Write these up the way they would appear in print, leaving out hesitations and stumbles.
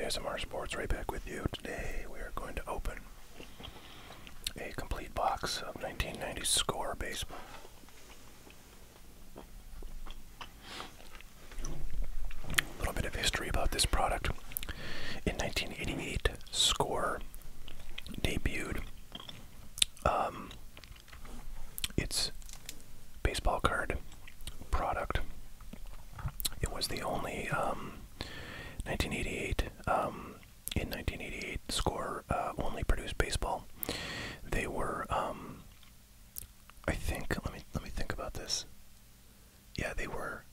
ASMR Sports, right back with you. Today we are going to open a complete box of 1990 Score baseball. A little bit of history about this product. In 1988, Score debuted its baseball card product. It was the only 1988 in 1988 Score only produced baseball. They were I think let me think about this. Yeah, they were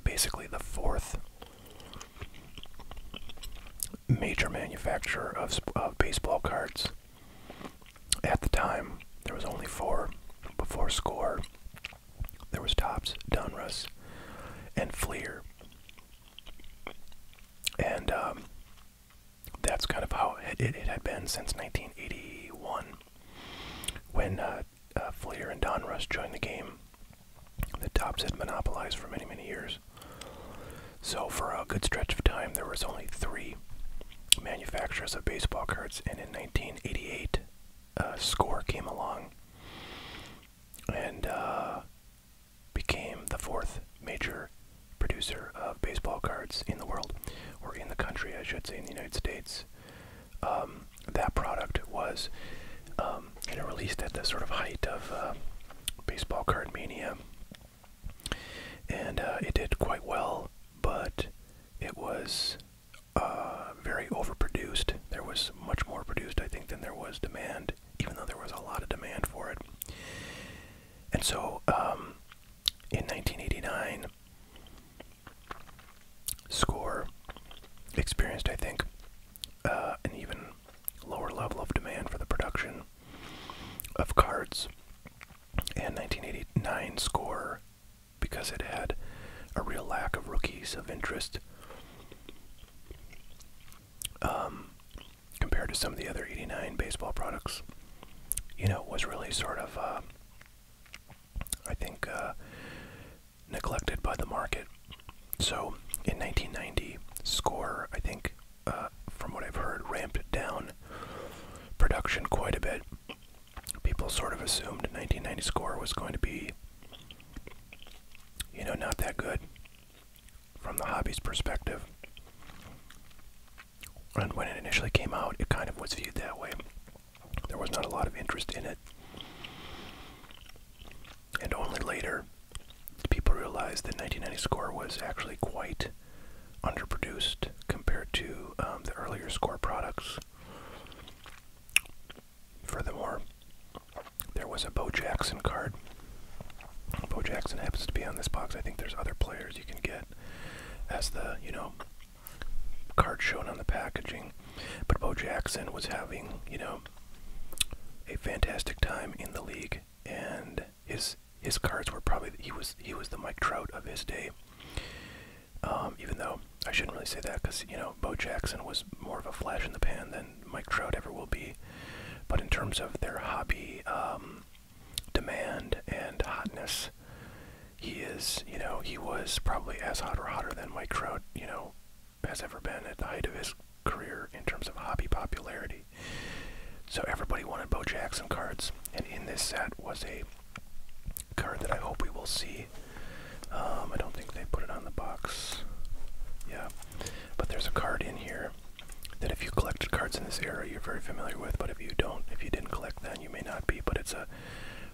basically the fourth major manufacturer of baseball cards. At the time, there was only four. Before Score, there was Topps, Donruss, and Fleer. And that's kind of how it had been since 1981, when Fleer and Donruss joined the game. The Topps had monopolized for many, many years. So for a good stretch of time, there was only three manufacturers of baseball cards, and in 1988, Score came along and became the fourth major producer of baseball cards in the world, or in the country, I should say, in the United States. That product was released at the sort of height of baseball card mania, and it did quite well, but it was very overproduced. There was much more produced, I think, than there was demand, even though there was a lot of demand for it. And so, in 1989, Score experienced, I think, an even lower level of demand for the production of cards. And 1989 Score, because it had a real lack of rookies of interest, compared to some of the other 89 baseball products, was really sort of, I think, neglected by the market. So in 1990, Score, I think, from what I've heard, ramped down production quite a bit. People sort of assumed 1990 Score was going to be, not that good from the hobby's perspective. And when it initially came out, it kind of was viewed that way. There was not a lot of interest in it. And only later, people realized that 1990 Score was actually quite underproduced compared to the earlier Score products. Furthermore, there was a Bo Jackson card. Bo Jackson happens to be on this box. I think there's other players you can get as the, card shown on the packaging. But Bo Jackson was having, a fantastic time in the league, and his cards were probably, he was the Mike Trout of his day. Even though I shouldn't really say that, because, Bo Jackson was more of a flash in the pan than Mike Trout ever will be. But in terms of their hobby demand and hotness, he was probably as hot or hotter than Mike Trout, has ever been at the height of his career in terms of hobby popularity. So everybody wanted Bo Jackson cards, and in this set was a card that I hope we will see. I don't think they put it on the box. Yeah, but there's a card in here that if you collected cards in this era, you're very familiar with, but if you didn't collect then, you may not be. But it's a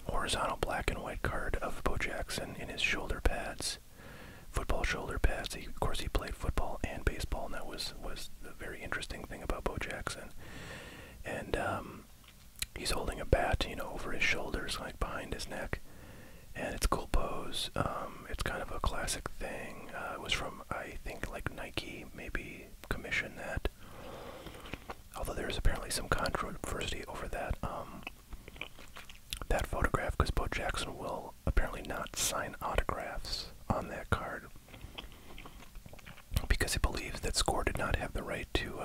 horizontal black and white card of Bo Jackson in his shoulder pads, football shoulder pads. Of course, he played football and baseball, and that was the very interesting thing about Bo Jackson. And he's holding a bat, over his shoulders, like behind his neck, and it's a cool pose. It's kind of a classic thing. It was from, I think, like Nike, maybe commissioned that. Although there's apparently some controversy over that that photograph, because Bo Jackson will apparently not sign autographs on that card because he believes that Score did not have the right to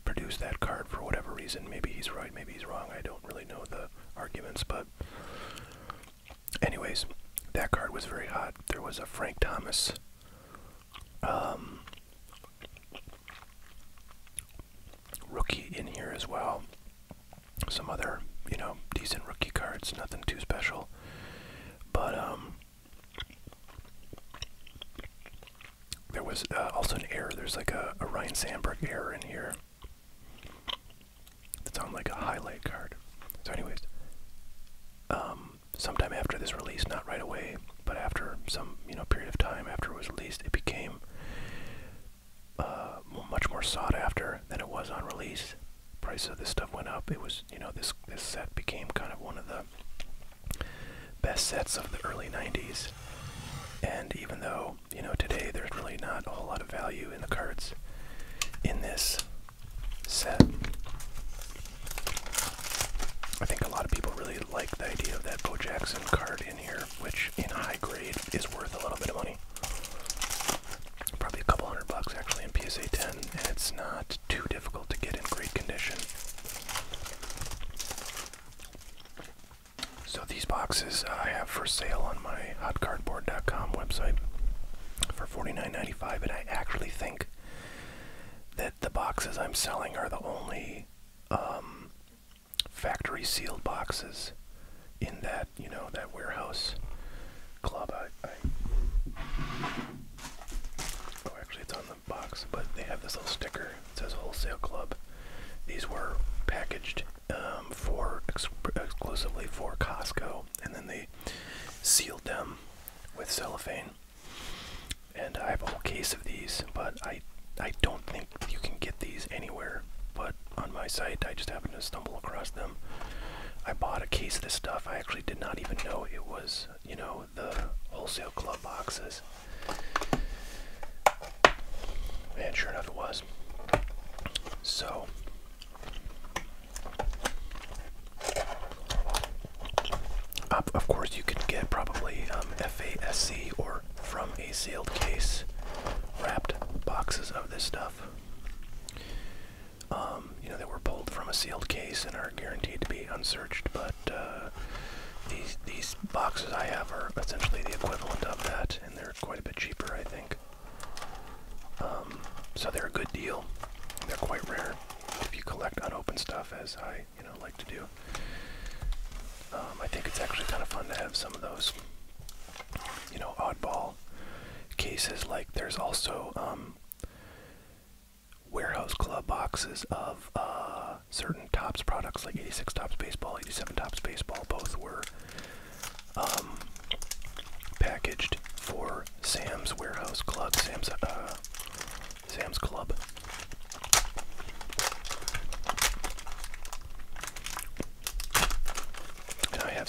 produce that card for whatever reason. Maybe he's right, maybe he's wrong. I don't really know the arguments, but anyways, that card was very hot. There was a Frank Thomas here as well. Some other, you know, decent rookie cards, nothing too special. But there was also an error. There's like a Ryan Sandberg error in here. It's on like a highlight card. So anyways, sometime after this release, not right away, but after some, you know, period of time after it was released, it became much more sought after than it was on release. Price of this stuff went up. It was, you know, this set became kind of one of the best sets of the early 90s. And even though, you know, today there's really not a whole lot of value in the cards in this set, I think a lot of people really like the idea of that Bo Jackson card in here, which in high grade is worth a little bit of money. Probably a couple $100 actually in PSA 10, and it's not too difficult to get in great condition. So these boxes I have for sale on my hotcardboard.com website for $49.95, and I actually think that the boxes I'm selling are the only factory sealed boxes in that, you know, that warehouse club. Oh, actually it's on the box, but they have this little sticker. It says wholesale club. These were packaged exclusively for Costco, and then they sealed them with cellophane. And I have a whole case of these, but I don't think you can get these anywhere but on my site. I just happened to stumble across them. I bought a case of this stuff. I actually did not even know it was, you know, the wholesale club boxes. And sure enough it was. So of course you can get probably FASC or from a sealed case wrapped boxes of this stuff. You know, that were pulled from a sealed case and are guaranteed to be unsearched, but these boxes I have are essentially the equivalent of that, and they're quite a bit cheaper, I think. So they're a good deal. They're quite rare if you collect unopened stuff, as I, you know, like to do. I think it's actually kind of fun to have some of those, you know, oddball cases. Like there's also warehouse club boxes of certain Topps products, like 86 Topps Baseball, 87 Topps Baseball. Both were packaged for Sam's Warehouse Club, Sam's Club. And I have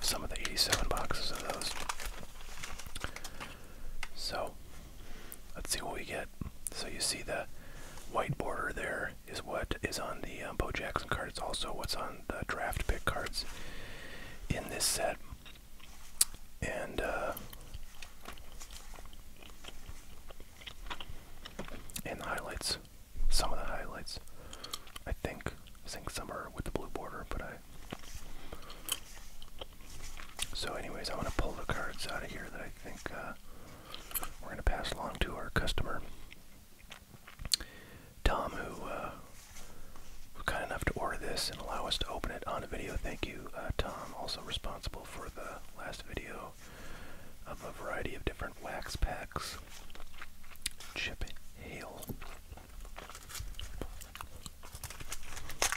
some of the 87 boxes of those. So let's see what we get. So you see the white border there is what is on the Bo Jackson card. It's also what's on the draft pick cards in this set. And the highlights, some of the highlights, I think some are with the blue border, but so anyways, I'm going to pull the cards out of here that I think we're going to pass along to our customer Tom, who was kind enough to order this and allow us to open it on a video. Thank you, Tom. Also responsible for the last video of a variety of different wax packs. Chip Hale.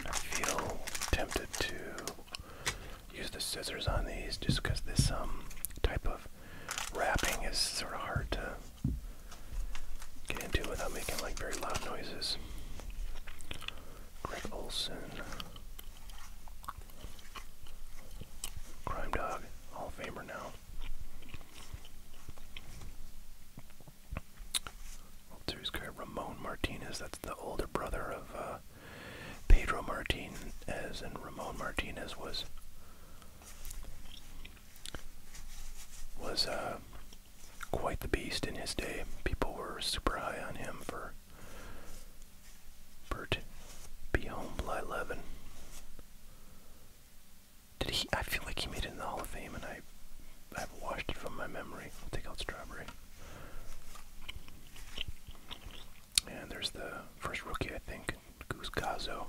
I feel tempted to use the scissors on these just because this type of wrapping is sort of hard to get into without making like very loud noises. Greg Olson, Crime Dog, Hall of Famer now. World Series card, Ramon Martinez. That's the older brother of Pedro Martinez, and Ramon Martinez was quite the beast in his day. People were super high on him for Bert B. Home, July 11. Did he? I feel like he made it in the Hall of Fame, and I've washed it from my memory. I'll take out Strawberry. And there's the first rookie, I think, Goose Gazzo.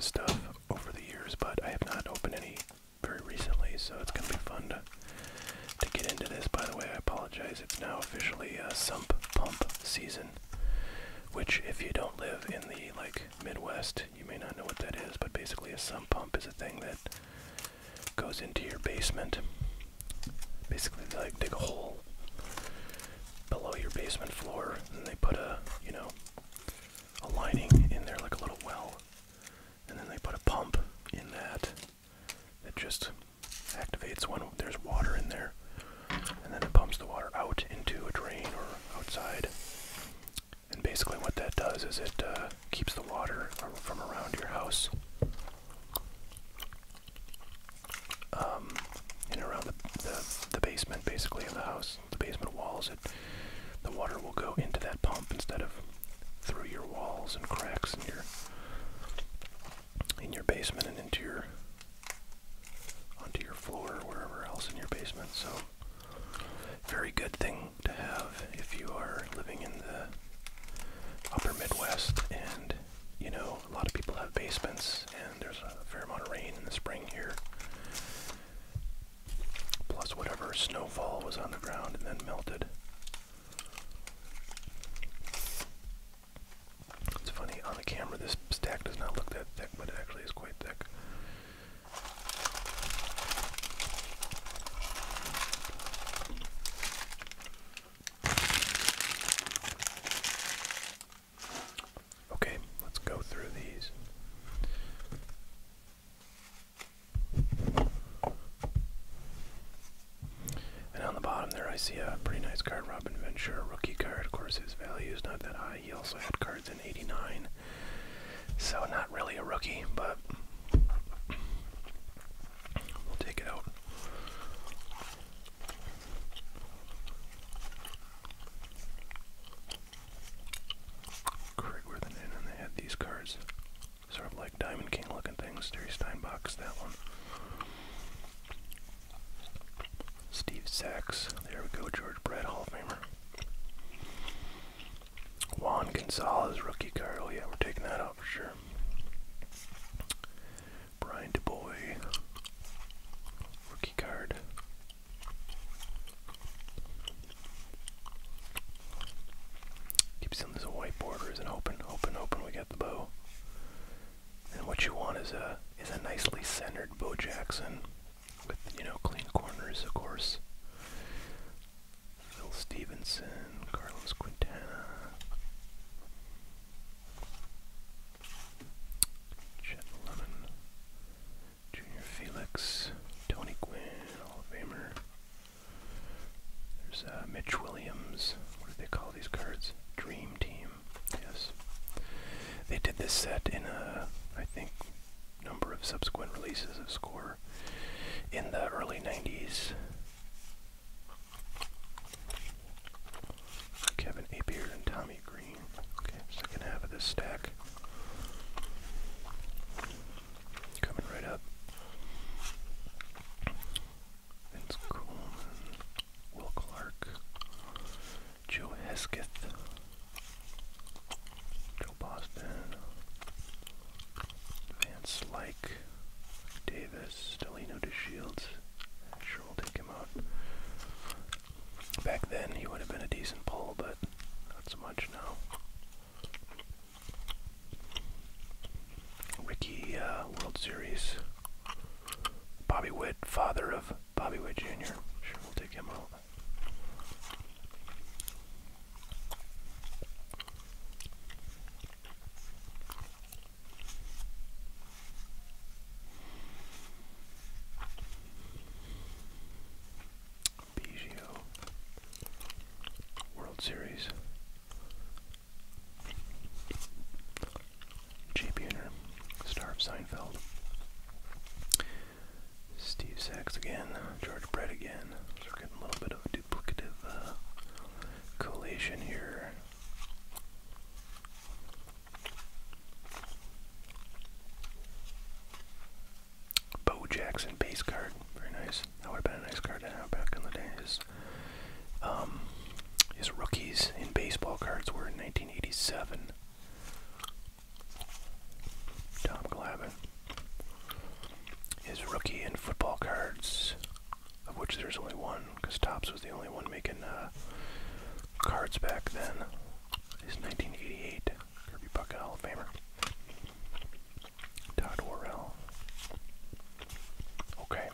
his stuff over the years, but I have not opened any very recently, so it's going to be fun to get into this. By the way, I apologize. It's now officially sump pump season, which if you don't live in the Midwest, you may not know what that is, but basically a sump pump is a thing that goes into your basement. Basically, they dig a hole below your basement floor, and they put a lining in there like a little well, and then they put a pump in that just activates when there's water in there, and then it pumps the water out into a drain or outside. And basically what that does is it keeps the water from around your house, and around the basement, basically, of the house, the basement walls. The water will go into that pump instead of through your walls and cracks in your basement and onto your floor or wherever else in your basement. So, very good thing to have if you are living in the upper Midwest, and a lot of people have basements, and there's a fair amount of rain in the spring here, plus whatever snowfall was on the ground and then melted. It's funny, on the camera this stack does not look that thick, but it actually is quite thick. Okay, let's go through these. And on the bottom there I see a pretty nice card, Robin Ventura rookie card. Of course his value is not that high. He also had cards in 89, so not really a rookie, but we'll take it out. Craig Worthington, and they had these cards, sort of like Diamond King looking things. Terry Steinbach's that one. Steve Sachs, there we go. George Brett, Hall of Famer. Juan Gonzalez, rookie card. Oh yeah, we're taking that out for sure. Brian DuBois, rookie card. Keep seeing there's a white border, isn't open. We got the bow. And what you want is a nicely centered Bo Jackson with clean corners, of course. Phil Stevenson, Carlos Quintana, Chet Lemon, Junior Felix, Tony Gwynn, Hall of Famer. There's Mitch Williams. What do they call these cards? Dream Team. Yes. They did this set in I think, number of subsequent releases of Score in the early 90s. Kevin Abeard and Tommy Green. Okay, second half of this stack. Coming right up. Vince Coleman, Will Clark, Joe Hesketh, Joe Boston, Van Slyke, Davis, Delino DeShields. Sure, we'll take him Topps was the only one making cards back then. It's 1988. Kirby Puckett Hall of Famer. Todd Worrell. Okay.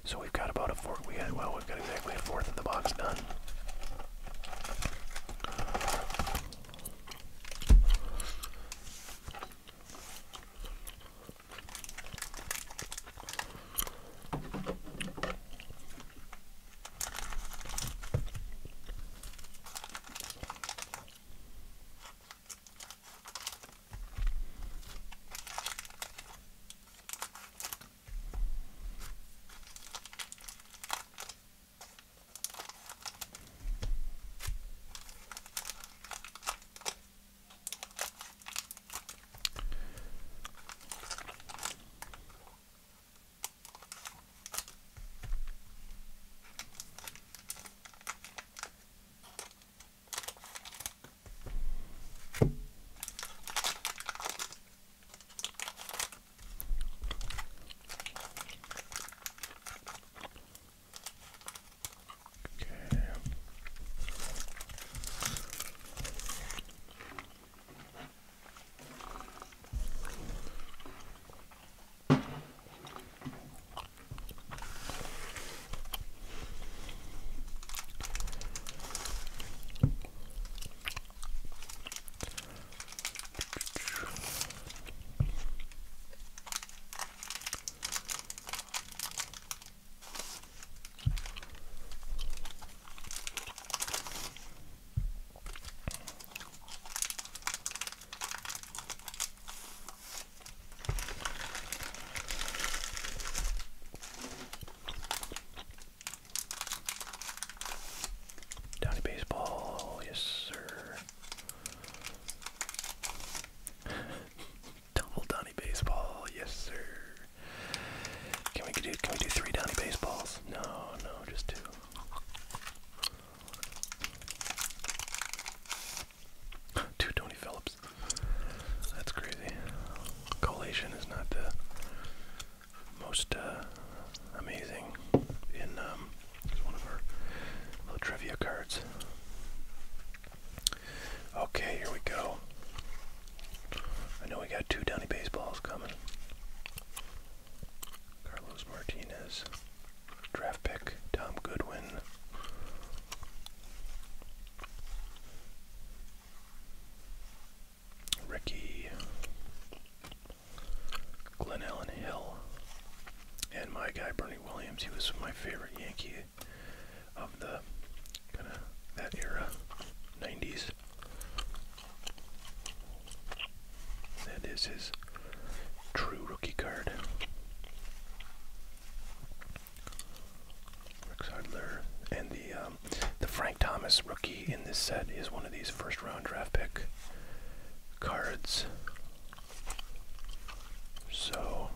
So we've got about a fourth. We've got exactly a fourth of the box done. Can we do 3 Donnie baseballs? No, just 2. Two Tony Phillips. That's crazy. Collation is not the most amazing in one of our little trivia cards. Okay, here we go. I know we got 2 Donnie baseballs coming. Carlos Martinez, draft pick, Tom Goodwin. Ricky, Glenn Allen Hill, and my guy Bernie Williams. He was my favorite Yankee of the kind of that era, 90s. That is his true rookie card. Rick Seidler, and the Frank Thomas rookie in this set is one of these first-round draft pick cards. So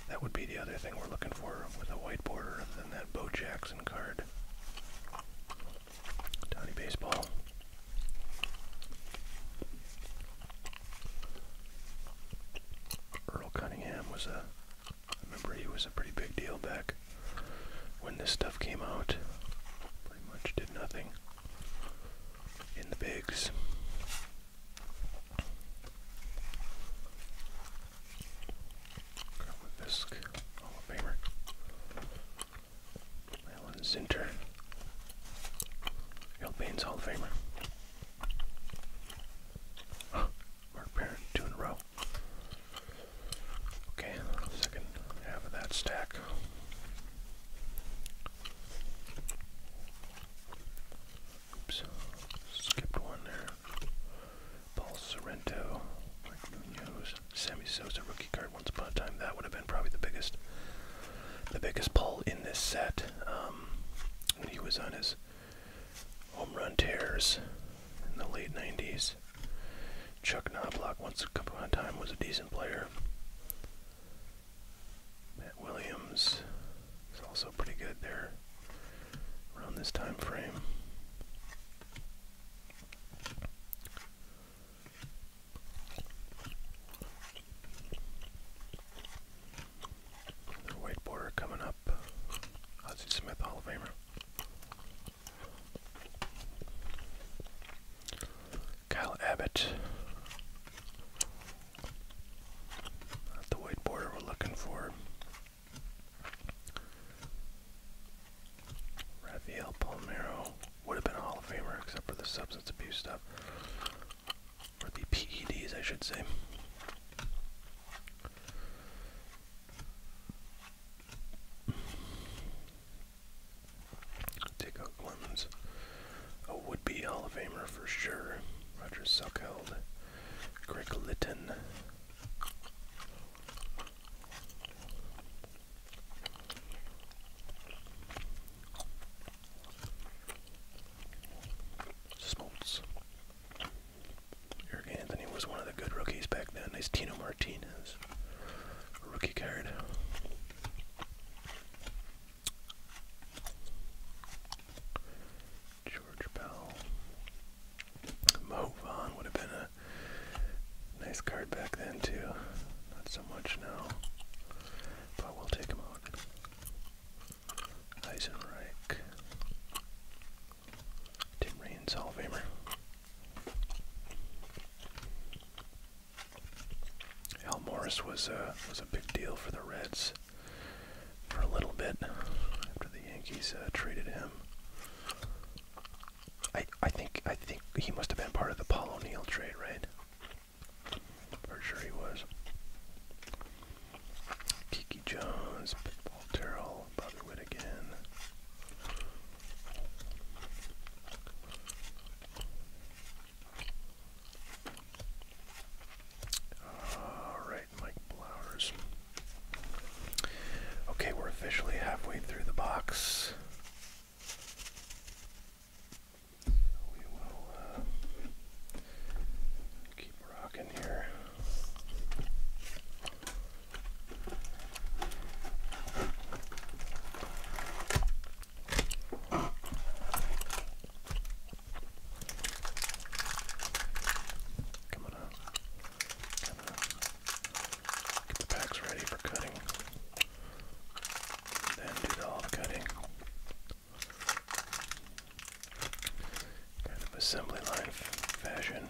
that would be the other thing we're looking for with a white border than that Bo Jackson card. Donnie baseball. Earl Cunningham was I remember he was a pretty big deal back when this stuff came out. Pretty much did nothing in the bigs. Fisk, Hall of Famer. Alan Zinter. Harold Baines, Hall of Famer. Mark Parent, 2 in a row. Okay, second half of that stack. Oops, skipped one there. Paul Sorrento, Mike Munoz, Sammy Sosa rookie card. Once upon a time, that would have been probably the biggest pull in this set. When he was on his home run tears in the late 90s. Chuck Knobloch, once upon a time, was a decent player. Matt Williams is also pretty good there around this time frame. The white border coming up. Ozzie Smith, Hall of Famer. substance abuse stuff. Or the PEDs, I should say. Take out Clemens. A would-be Hall of Famer for sure. Roger Suckheld. Greg Litton. Smoltz. Eric Anthony was one of the good rookies back then. Nice Tino Martinez. Rookie card. George Bell. Mo Vaughn would have been a nice card back then too. Not so much now. But we'll take him out. Eisenreich. Tim Raines, Hall of Famer. Al Morris was a big deal for the Reds for a little bit after the Yankees traded him. I think he must have been part of the Paul O'Neill trade, right? For sure he was. Kiki Jones, Paul Terrell, Bobby Witt again. Alright, Mike Blowers. Okay, we're officially halfway through the box. We will keep rocking here. Come on up. Get the packs ready for cutting. Then do all the cutting. Kind of assembly line fashion.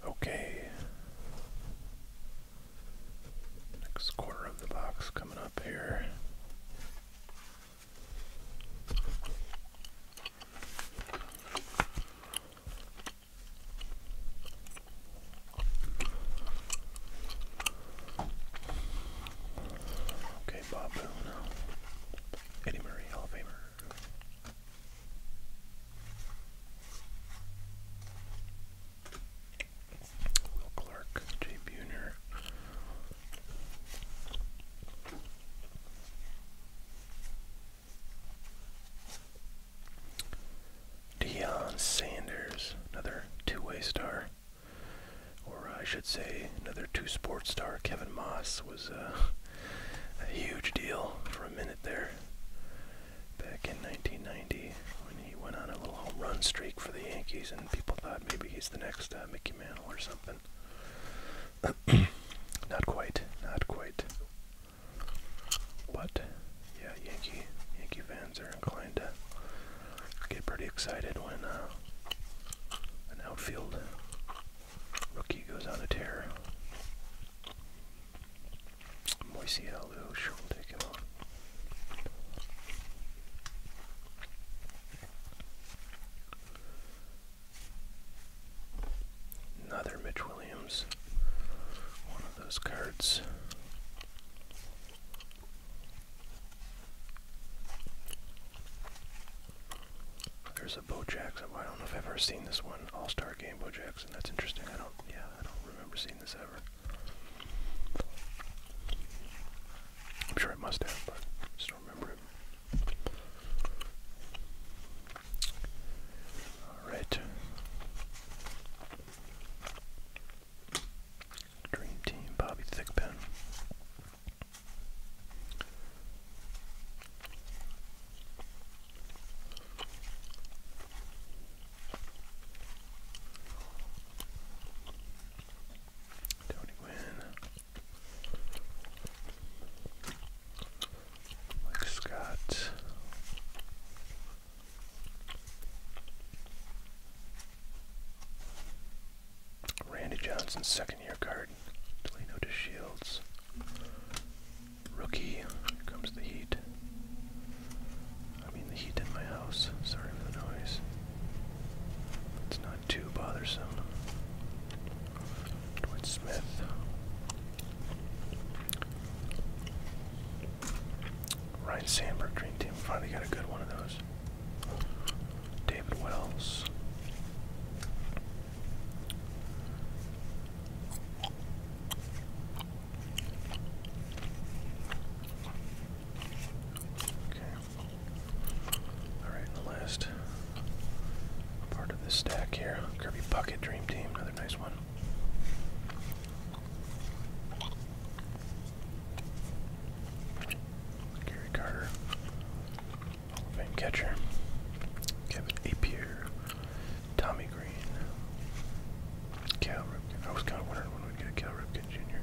Okay. Next quarter of the box coming up here. Okay, Bob Boone. Eddie Murray, Hall of Famer. Will Clark, Jay Buhner. Deion Sanders, another two-way star. Or I should say, another two-sport star. Kevin Moss was a huge deal for a minute there. Back in 1990, when he went on a little home run streak for the Yankees, and people thought maybe he's he's the next Mickey Mantle or something. Not quite, not quite. But yeah, Yankee fans are inclined to get pretty excited when an outfield rookie goes on a tear. Moisey Alou, will take him on. Another Mitch Williams. One of those cards. There's a Bo Jackson. I don't know if I've ever seen this one. All-Star Game Bo Jackson. That's interesting. I don't remember seeing this ever. I'm sure I must have, but I just don't remember it. Alright. Dream Team, Bobby Thickpen. Tony Gwynn. Mike Scott. Randy Johnson's second-year card. Delino DeShields. Rookie. Here comes the heat. I mean the heat in my house. Sorry for the noise. It's not too bothersome. Dwight Smith. Ryan Sandberg, Dream Team. Finally got a good one of those. David Wells. Okay. Alright, the last part of this stack here. Kirby Puckett, Dream Team. Another nice one. Gary Carter. Hall of Fame catcher. Kevin Appier. Tommy Green. Cal Ripken. I was kind of wondering when we'd get a Cal Ripken Jr.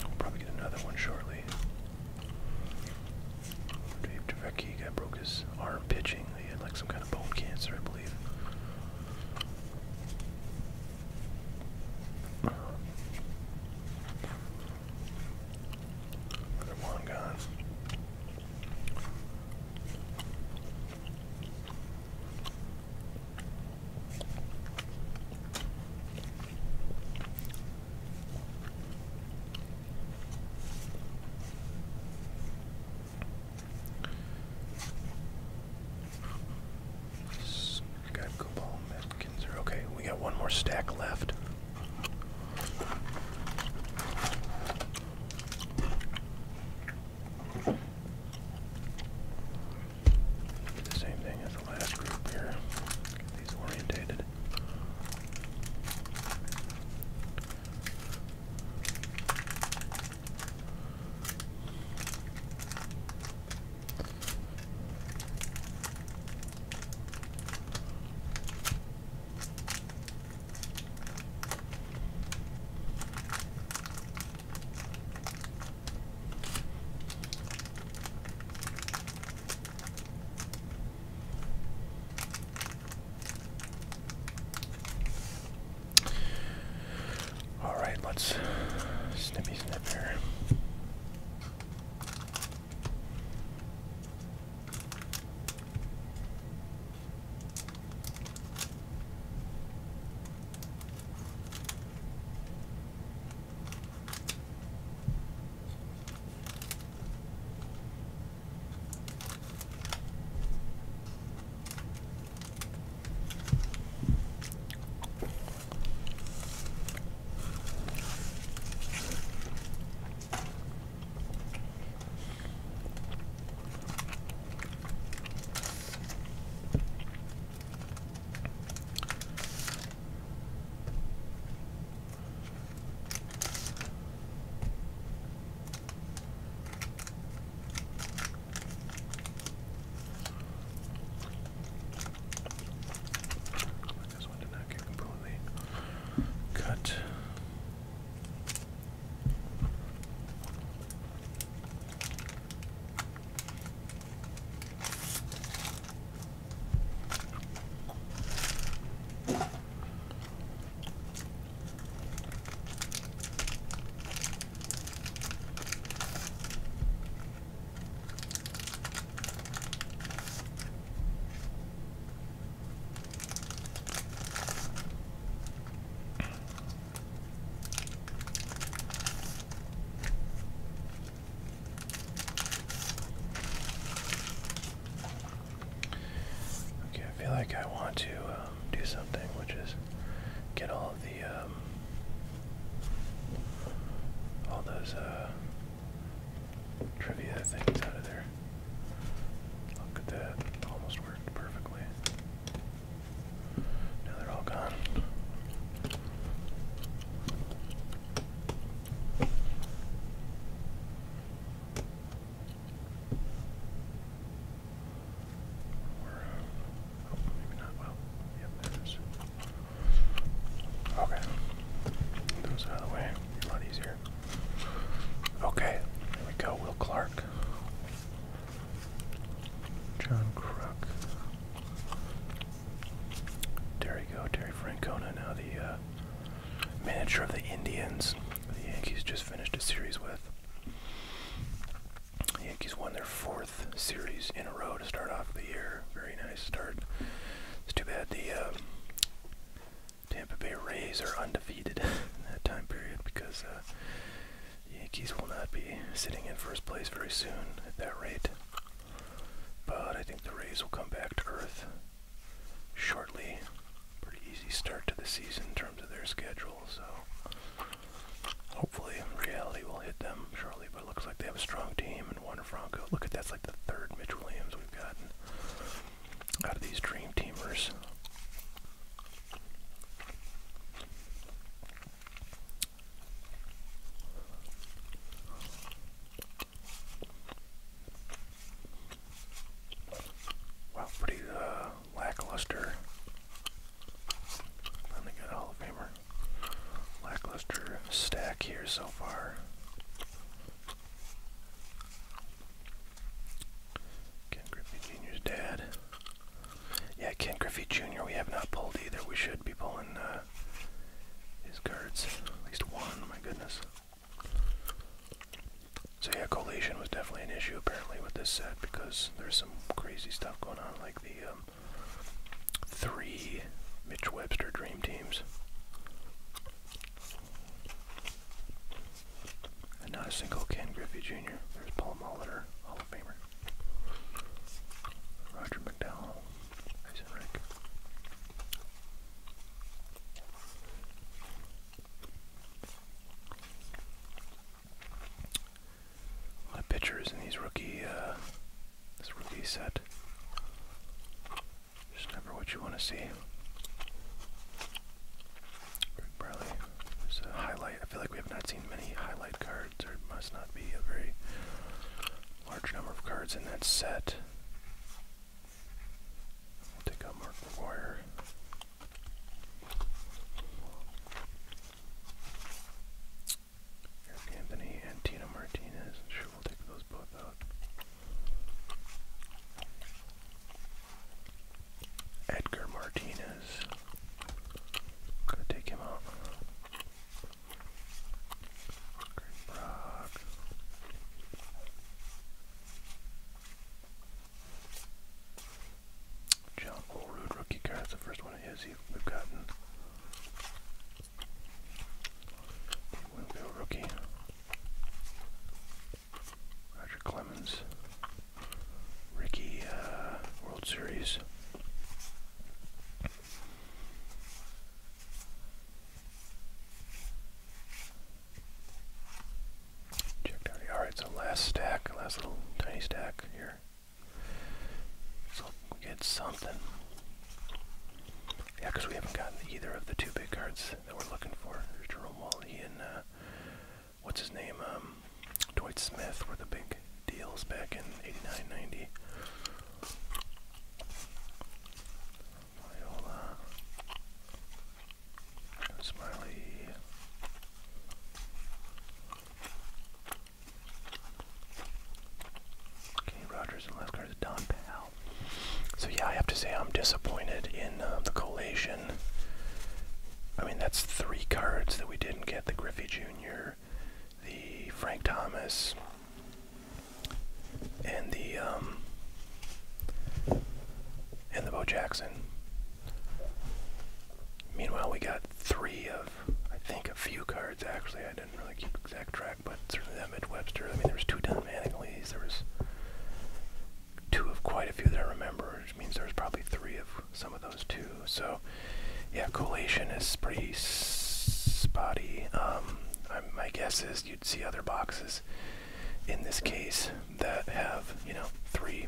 We'll probably get another one shortly. Dave DeVecchi, guy broke his arm pitching. He had like some kind of bone cancer, I believe. feel like I want to do something, which is get all of the all those trivia things out of there. Look at that, almost worked perfectly. Now they're all gone. Maybe not. Well, yep, there it is. Okay, those out of the way. A lot easier. Okay, there we go. Will Clark, John Kruk. There you go, Terry Francona. Now the manager of the Indians. The Yankees just finished a series with. The Yankees won their 4th series in a row to start off the year. Very nice start. It's too bad the Tampa Bay Rays are undefeated in that time period, because the Yankees will not be sitting in first place very soon at that rate. But I think the Rays will come back to earth shortly. Pretty easy start to the season in terms of their schedule, so hopefully reality will hit them shortly. But it looks like they have a strong team, and Wander Franco. Look at that's like the 3rd Mitch Williams we've gotten out of these dream teamers. Wow, pretty lackluster. Finally got a Hall of Famer. Lackluster stack here so far. Ken Griffey Jr.'s dad. Yeah, Ken Griffey Jr. we have not pulled either. We should be pulling his cards. At least one, my goodness. So yeah, collation was definitely an issue apparently with this set, because there's some crazy stuff going on, like the 3 Mitch Webster dream teams. And not a single Ken Griffey Jr. There's Paul Molitor, Hall of Famer. Roger McDowell, Eisenreich. A lot of pitchers in these this rookie set. Just never what you want to see. Greg Bradley. There's a highlight. I feel like we have not seen many highlight cards. There must not be a very large number of cards in that set. We'll take out Mark McGuire. Eric Anthony and Tina Martinez. Sure, we'll take those both out. Edgar Martinez. Gonna take him out. Greg Brock. John Olerud rookie card. That's the first one of his we've gotten. Winfield rookie. Roger Clemens. Ricky World Series. Checked out. Alright, so last little tiny stack here. So we get something. Yeah, because we haven't gotten either of the 2 big cards that we're looking for. There's Jerome Wally and what's his name? Dwight Smith were the big deals back in '89-90. Viola, Smiley, Kenny Rogers, and last card is Don Powell. So yeah, I have to say I'm disappointed in the collation. I mean, that's 3 cards that we didn't get: the Griffey Jr., the Frank Thomas, and the Bo Jackson. Meanwhile, we got 3 of, I think, a few cards actually. I didn't really keep exact track, but certainly that Mitch Webster. I mean, there was 2 Don Mattingly's. There was 2 of quite a few that I remember, which means there was probably 3 of some of those too. So yeah, collation is pretty spotty. My guess is you'd see other boxes in this case that have, you know, 3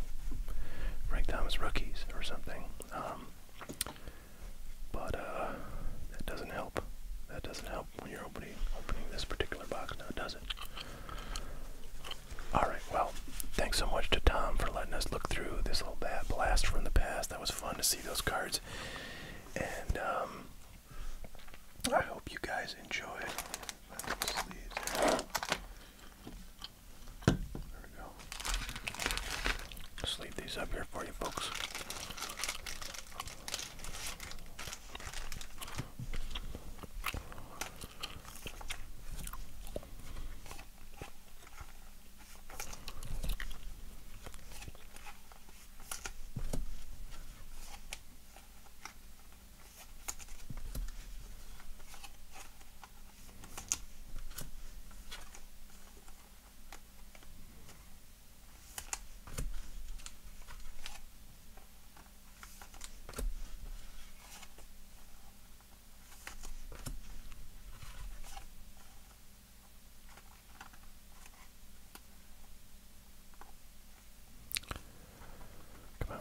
Frank Thomas rookies or something. But that doesn't help. That doesn't help when you're opening this particular box now, does it? Alright, well, thanks so much to Tom for letting us look through this little blast from the past. That was fun to see those cards. And I hope you guys enjoyed. There we go. Just leave these up here for you folks.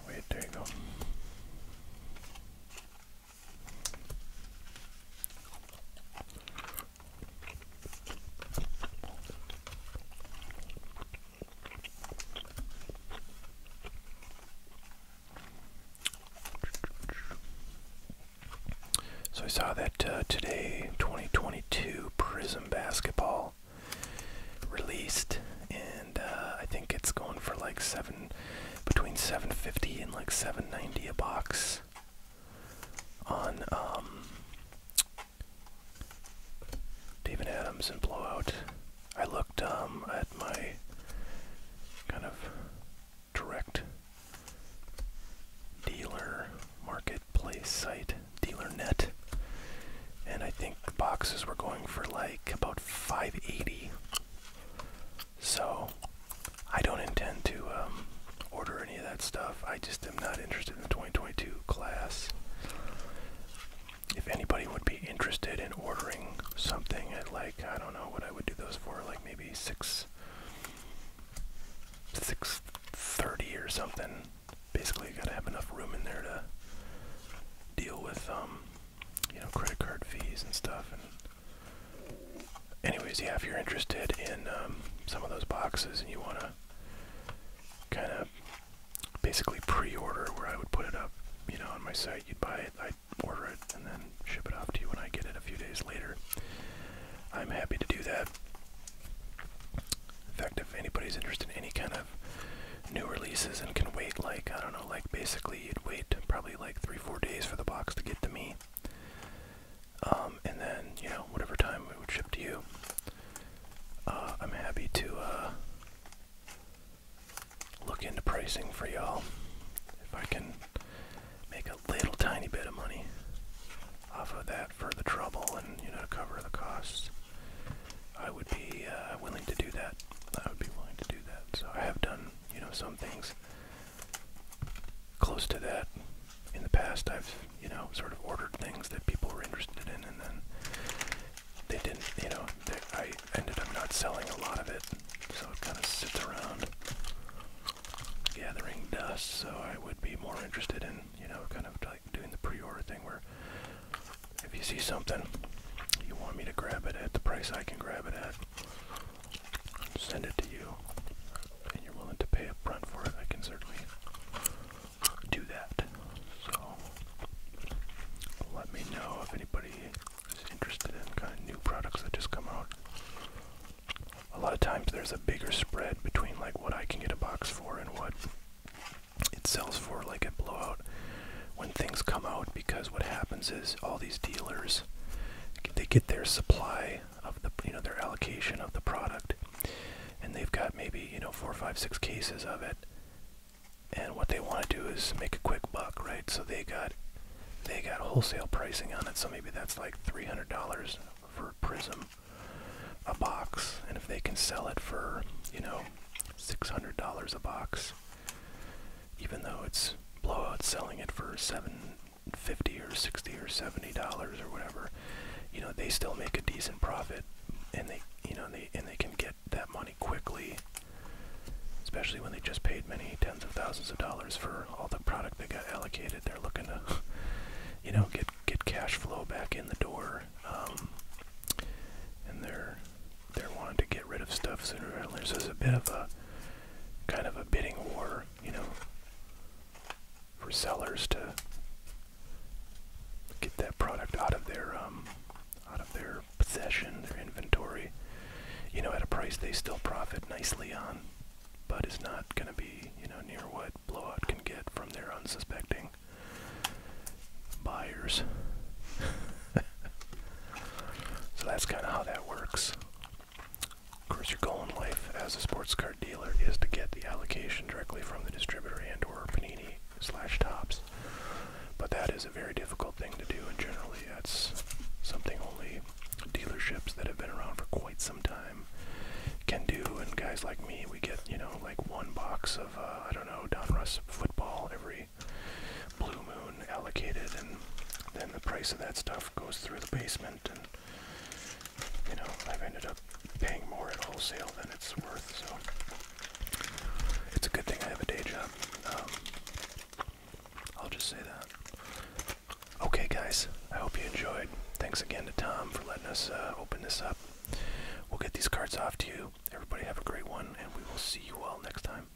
Wait, there you go. So I saw that today, 2022 Prism Basketball released, and I think it's going for like between $750 and like $790 a box on David Adams and Blowout. I looked at my kind of direct dealer marketplace site, DealerNet, and I think the boxes were going for like about $580. So I don't intend to order any of that stuff. I just am not interested in the 2022 class. If anybody would be interested in ordering something at like, I don't know what I would do those for, like maybe $630 or something. Basically, you gotta have enough room in there to deal with, you know, credit card fees and stuff. And anyways, yeah, if you're interested in some of those boxes and you want to kind of basically pre-order, where I would put it up, you know, on my site, you'd buy it, I'd order it, and then ship it off to you when I get it a few days later. I'm happy to do that. In fact, if anybody's interested in any kind of new releases and can wait, like, I don't know, like basically you'd wait probably like 3-4 days for the box to get to me, and then, you know, whatever time it would ship to you, I'm happy to look into pricing for y'all. If I can make a little tiny bit of money off of that for the trouble and, you know, to cover the costs, I would be willing to do that. I would be willing to do that. So I have done, you know, some things close to that in the past. I've, you know, sort of ordered things that people were interested in, and then they didn't, you know, I ended up not selling a lot of it, so it kind of sits around gathering dust. So I would be more interested in, you know, kind of like doing the pre-order thing, where if you see something you want me to grab it at the price I can grab it at, send it to you, and you're willing to pay up front for it, I can certainly do that. So let me know if anybody is interested in kind of new products that just come out. A lot of times there's a bigger spread between like what I can get a box for and what it sells for, like at Blowout, when things come out, because what happens is all these dealers, they get their supply of the, you know, their allocation of the product, and they've got maybe, you know, 4, 5, 6 cases of it, and what they want to do is make a quick buck, right? So they got wholesale pricing on it, so maybe that's like $300 for Prism a box, and if they can sell it for, you know, $600 a box, even though it's Blowout selling it for $750 $50 or $60 or $70 or whatever, you know, they still make a decent profit, and they, you know, they can get that money quickly, especially when they just paid many tens of thousands of dollars for all the product they got allocated. They're looking to, you know, get cash flow back in the door, and they're wanting to get rid of stuff sooner or later. So there's a bit of a kind of a bidding war, you know, for sellers to get that product out of their possession, their inventory, you know, at a price they still profit nicely on, but it's not going to be, you know, near what Blowout can get from their unsuspecting buyers. So that's kind of how that works. Of course, your goal in life as a sports card dealer is to get the allocation directly from the distributor and or Panini/Topps. But that is a very difficult thing to do, and generally that's something only dealerships that have been around for quite some time can do. And guys like me, we get, you know, like one box of, I don't know, Donruss football every blue moon allocated, and then the price of that stuff goes through the basement, and, you know, I've ended up paying more at wholesale than it's worth, so it's a good thing I have a day job. I'll just say that. Okay, guys, I hope you enjoyed. Thanks again to Tom for letting us open this up. We'll get these cards off to you. Everybody have a great one, and we will see you all next time.